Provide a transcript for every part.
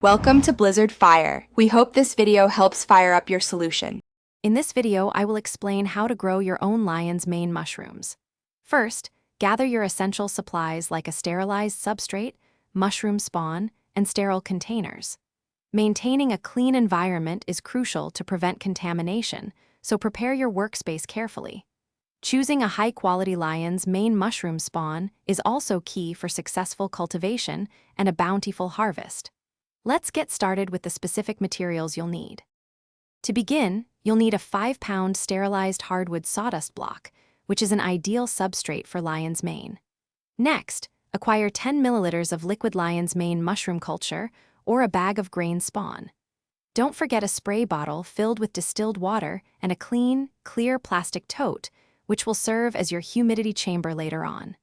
Welcome to Blizzard Fire. We hope this video helps fire up your solution. In this video, I will explain how to grow your own lion's mane mushrooms. First, gather your essential supplies like a sterilized substrate, mushroom spawn, and sterile containers. Maintaining a clean environment is crucial to prevent contamination, so prepare your workspace carefully. Choosing a high-quality lion's mane mushroom spawn is also key for successful cultivation and a bountiful harvest. Let's get started with the specific materials you'll need. To begin, you'll need a 5-pound sterilized hardwood sawdust block, which is an ideal substrate for lion's mane. Next, acquire 10 milliliters of liquid lion's mane mushroom culture or a bag of grain spawn. Don't forget a spray bottle filled with distilled water and a clean, clear plastic tote, which will serve as your humidity chamber later on.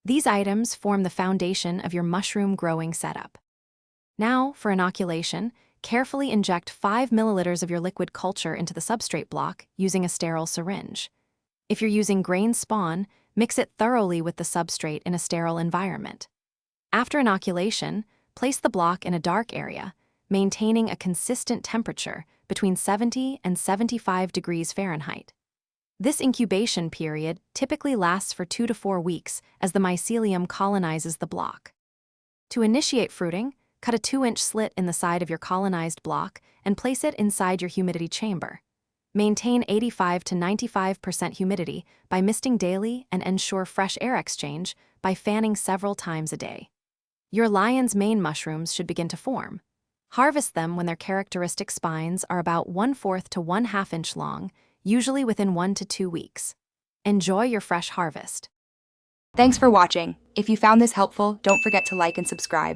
These items form the foundation of your mushroom growing setup. Now, for inoculation, carefully inject 5 milliliters of your liquid culture into the substrate block using a sterile syringe. If you're using grain spawn, mix it thoroughly with the substrate in a sterile environment. After inoculation, place the block in a dark area, maintaining a consistent temperature between 70 and 75 degrees Fahrenheit. This incubation period typically lasts for 2 to 4 weeks as the mycelium colonizes the block. To initiate fruiting, cut a 2-inch slit in the side of your colonized block and place it inside your humidity chamber. Maintain 85 to 95% humidity by misting daily and ensure fresh air exchange by fanning several times a day. Your lion's mane mushrooms should begin to form. Harvest them when their characteristic spines are about 1/4 to 1/2 inch long, usually within 1 to 2 weeks. Enjoy your fresh harvest. Thanks for watching. If you found this helpful, don't forget to like and subscribe.